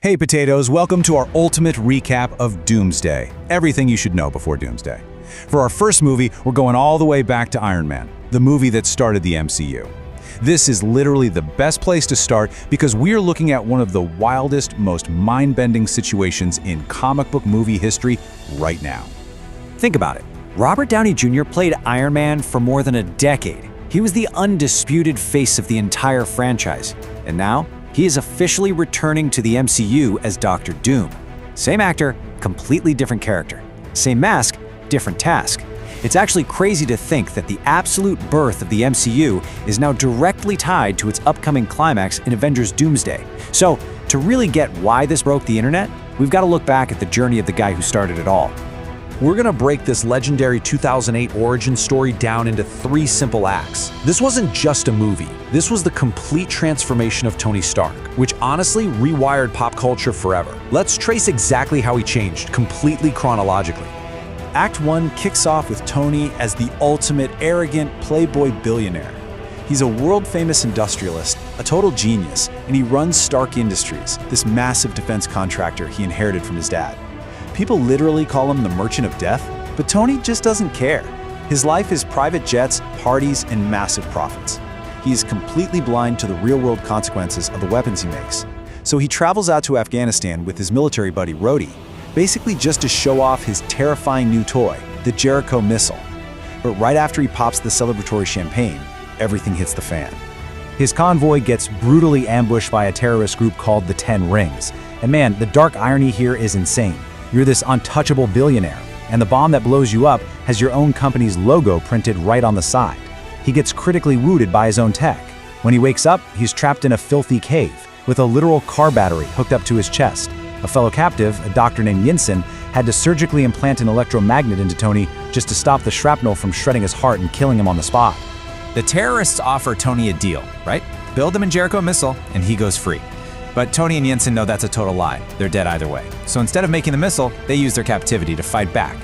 Hey potatoes, welcome to our ultimate recap of Doomsday. Everything you should know before Doomsday. For our first movie, we're going all the way back to Iron Man, the movie that started the MCU. This is literally the best place to start because we're looking at one of the wildest, most mind-bending situations in comic book movie history right now. Think about it. Robert Downey Jr. played Iron Man for more than a decade. He was the undisputed face of the entire franchise. And now, he is officially returning to the MCU as Dr. Doom. Same actor, completely different character. Same mask, different task. It's actually crazy to think that the absolute birth of the MCU is now directly tied to its upcoming climax in Avengers Doomsday. So, to really get why this broke the internet, we've got to look back at the journey of the guy who started it all. We're gonna break this legendary 2008 origin story down into 3 simple acts. This wasn't just a movie. This was the complete transformation of Tony Stark, which honestly rewired pop culture forever. Let's trace exactly how he changed, completely chronologically. Act 1 kicks off with Tony as the ultimate arrogant playboy billionaire. He's a world-famous industrialist, a total genius, and he runs Stark Industries, this massive defense contractor he inherited from his dad. People literally call him the Merchant of Death, but Tony just doesn't care. His life is private jets, parties, and massive profits. He is completely blind to the real-world consequences of the weapons he makes. So he travels out to Afghanistan with his military buddy Rhodey, basically just to show off his terrifying new toy, the Jericho missile. But right after he pops the celebratory champagne, everything hits the fan. His convoy gets brutally ambushed by a terrorist group called the 10 Rings. And man, the dark irony here is insane. You're this untouchable billionaire, and the bomb that blows you up has your own company's logo printed right on the side. He gets critically wounded by his own tech. When he wakes up, he's trapped in a filthy cave with a literal car battery hooked up to his chest. A fellow captive, a doctor named Yinsen, had to surgically implant an electromagnet into Tony just to stop the shrapnel from shredding his heart and killing him on the spot. The terrorists offer Tony a deal, right? Build him a Jericho missile, and he goes free. But Tony and Yinsen know that's a total lie. They're dead either way. So instead of making the missile, they use their captivity to fight back.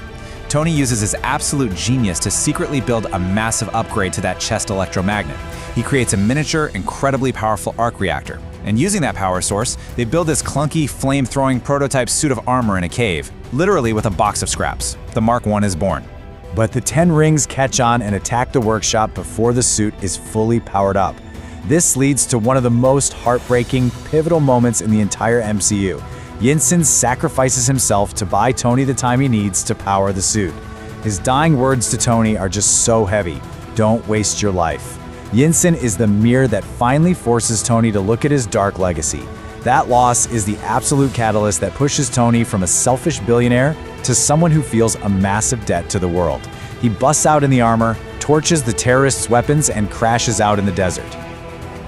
Tony uses his absolute genius to secretly build a massive upgrade to that chest electromagnet. He creates a miniature, incredibly powerful arc reactor. And using that power source, they build this clunky, flame-throwing prototype suit of armor in a cave, literally with a box of scraps. The Mark I is born. But the 10 Rings catch on and attack the workshop before the suit is fully powered up. This leads to one of the most heartbreaking, pivotal moments in the entire MCU. Yinsen sacrifices himself to buy Tony the time he needs to power the suit. His dying words to Tony are just so heavy. Don't waste your life. Yinsen is the mirror that finally forces Tony to look at his dark legacy. That loss is the absolute catalyst that pushes Tony from a selfish billionaire to someone who feels a massive debt to the world. He busts out in the armor, torches the terrorists' weapons, and crashes out in the desert.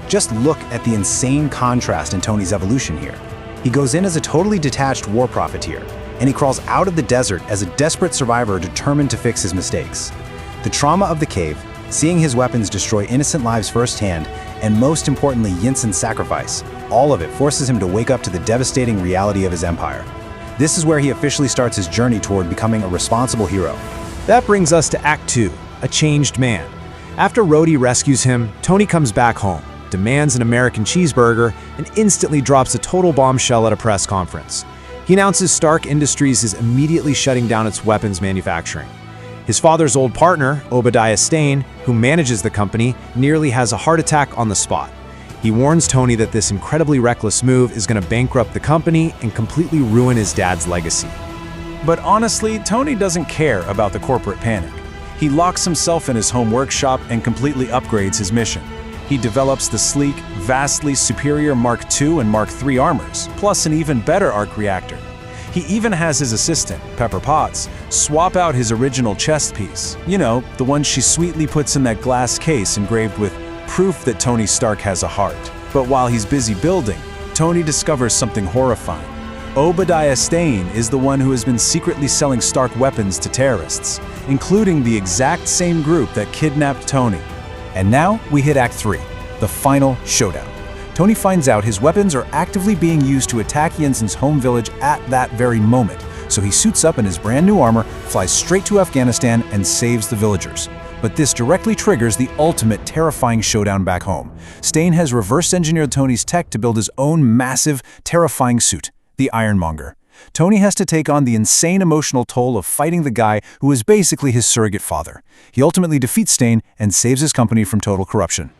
Just look at the insane contrast in Tony's evolution here. He goes in as a totally detached war profiteer, and he crawls out of the desert as a desperate survivor determined to fix his mistakes. The trauma of the cave, seeing his weapons destroy innocent lives firsthand, and most importantly Yinsen's sacrifice, all of it forces him to wake up to the devastating reality of his empire. This is where he officially starts his journey toward becoming a responsible hero. That brings us to Act 2, a changed man. After Rhodey rescues him, Tony comes back home, demands an American cheeseburger, and instantly drops a total bombshell at a press conference. He announces Stark Industries is immediately shutting down its weapons manufacturing. His father's old partner, Obadiah Stane, who manages the company, nearly has a heart attack on the spot. He warns Tony that this incredibly reckless move is going to bankrupt the company and completely ruin his dad's legacy. But honestly, Tony doesn't care about the corporate panic. He locks himself in his home workshop and completely upgrades his mission. He develops the sleek, vastly superior Mark II and Mark III armors, plus an even better arc reactor. He even has his assistant, Pepper Potts, swap out his original chest piece. You know, the one she sweetly puts in that glass case engraved with proof that Tony Stark has a heart. But while he's busy building, Tony discovers something horrifying. Obadiah Stane is the one who has been secretly selling Stark weapons to terrorists, including the exact same group that kidnapped Tony. And now we hit Act 3, the final showdown. Tony finds out his weapons are actively being used to attack Yinsen's home village at that very moment, so he suits up in his brand new armor, flies straight to Afghanistan, and saves the villagers. But this directly triggers the ultimate terrifying showdown back home. Stane has reverse-engineered Tony's tech to build his own massive, terrifying suit. the Ironmonger. Tony has to take on the insane emotional toll of fighting the guy who is basically his surrogate father. He ultimately defeats Stane and saves his company from total corruption.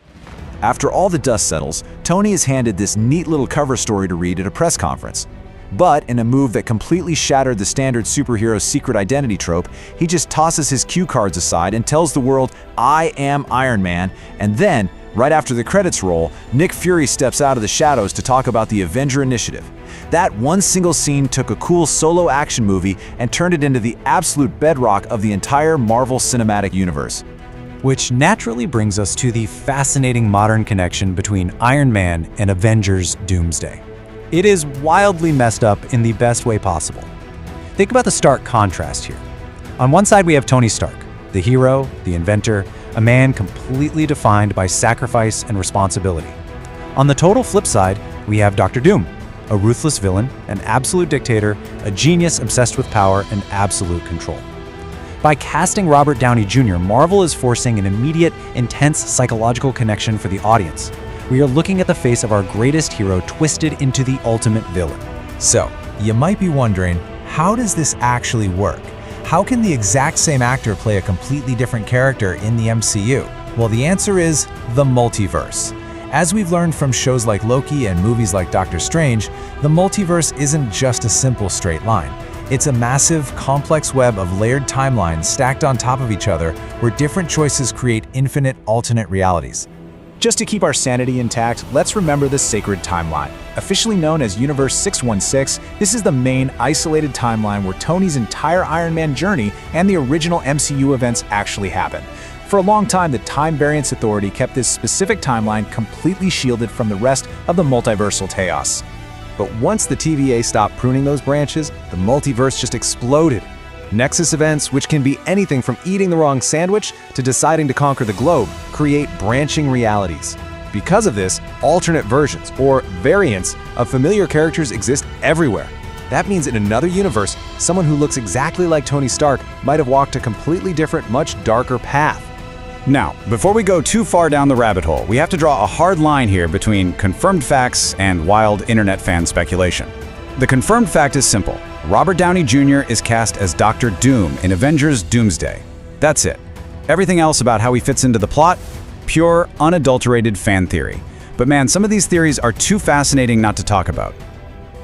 After all the dust settles, Tony is handed this neat little cover story to read at a press conference. But in a move that completely shattered the standard superhero secret identity trope, he just tosses his cue cards aside and tells the world, "I am Iron Man," and then, right after the credits roll, Nick Fury steps out of the shadows to talk about the Avenger Initiative. That one single scene took a cool solo action movie and turned it into the absolute bedrock of the entire Marvel Cinematic Universe. Which naturally brings us to the fascinating modern connection between Iron Man and Avengers Doomsday. It is wildly messed up in the best way possible. Think about the stark contrast here. On one side we have Tony Stark, the hero, the inventor, a man completely defined by sacrifice and responsibility. On the total flip side, we have Dr. Doom, a ruthless villain, an absolute dictator, a genius obsessed with power and absolute control. By casting Robert Downey Jr., Marvel is forcing an immediate, intense psychological connection for the audience. We are looking at the face of our greatest hero twisted into the ultimate villain. So, you might be wondering, how does this actually work? How can the exact same actor play a completely different character in the MCU? Well, the answer is the multiverse. As we've learned from shows like Loki and movies like Doctor Strange, the multiverse isn't just a simple straight line. It's a massive, complex web of layered timelines stacked on top of each other where different choices create infinite alternate realities. Just to keep our sanity intact, let's remember the sacred timeline. Officially known as Universe 616, this is the main, isolated timeline where Tony's entire Iron Man journey and the original MCU events actually happen. For a long time, the Time Variance Authority kept this specific timeline completely shielded from the rest of the multiversal chaos. But once the TVA stopped pruning those branches, the multiverse just exploded. Nexus events, which can be anything from eating the wrong sandwich to deciding to conquer the globe, create branching realities. Because of this, alternate versions, or variants, of familiar characters exist everywhere. That means in another universe, someone who looks exactly like Tony Stark might have walked a completely different, much darker path. Now, before we go too far down the rabbit hole, we have to draw a hard line here between confirmed facts and wild internet fan speculation. The confirmed fact is simple. Robert Downey Jr. is cast as Dr. Doom in Avengers Doomsday. That's it. Everything else about how he fits into the plot, pure, unadulterated fan theory. But man, some of these theories are too fascinating not to talk about.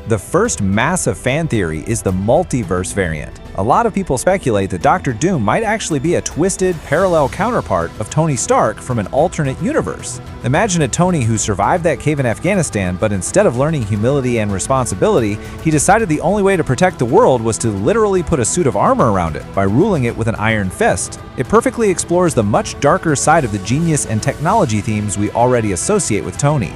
The first massive fan theory is the multiverse variant. A lot of people speculate that Dr. Doom might actually be a twisted, parallel counterpart of Tony Stark from an alternate universe. Imagine a Tony who survived that cave in Afghanistan, but instead of learning humility and responsibility, he decided the only way to protect the world was to literally put a suit of armor around it by ruling it with an iron fist. It perfectly explores the much darker side of the genius and technology themes we already associate with Tony.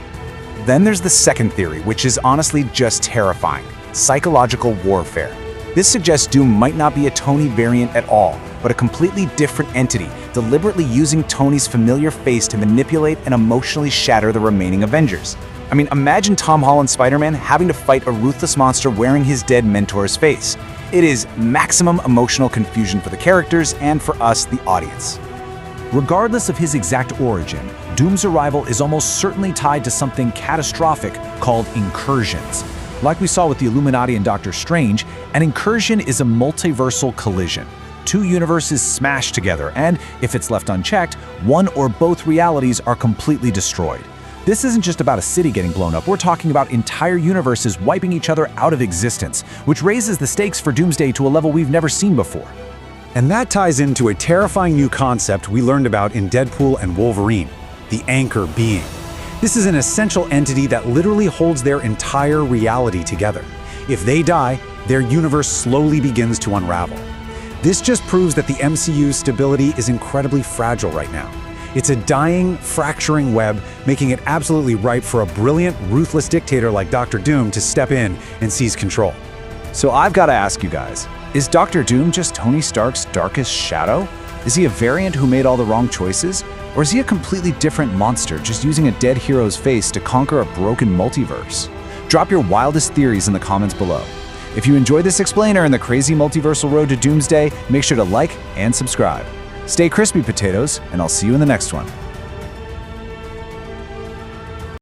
Then there's the second theory, which is honestly just terrifying: psychological warfare. This suggests Doom might not be a Tony variant at all, but a completely different entity, deliberately using Tony's familiar face to manipulate and emotionally shatter the remaining Avengers. I mean, imagine Tom Holland's Spider-Man having to fight a ruthless monster wearing his dead mentor's face. It is maximum emotional confusion for the characters and for us, the audience. Regardless of his exact origin, Doom's arrival is almost certainly tied to something catastrophic called incursions. Like we saw with the Illuminati and Doctor Strange, an incursion is a multiversal collision. Two universes smash together, and if it's left unchecked, one or both realities are completely destroyed. This isn't just about a city getting blown up, we're talking about entire universes wiping each other out of existence, which raises the stakes for Doomsday to a level we've never seen before. And that ties into a terrifying new concept we learned about in Deadpool and Wolverine, the anchor being. This is an essential entity that literally holds their entire reality together. If they die, their universe slowly begins to unravel. This just proves that the MCU's stability is incredibly fragile right now. It's a dying, fracturing web, making it absolutely ripe for a brilliant, ruthless dictator like Dr. Doom to step in and seize control. So I've got to ask you guys, is Dr. Doom just Tony Stark's darkest shadow? Is he a variant who made all the wrong choices? Or is he a completely different monster just using a dead hero's face to conquer a broken multiverse? Drop your wildest theories in the comments below. If you enjoyed this explainer and the crazy multiversal road to Doomsday, make sure to like and subscribe. Stay crispy, potatoes, and I'll see you in the next one.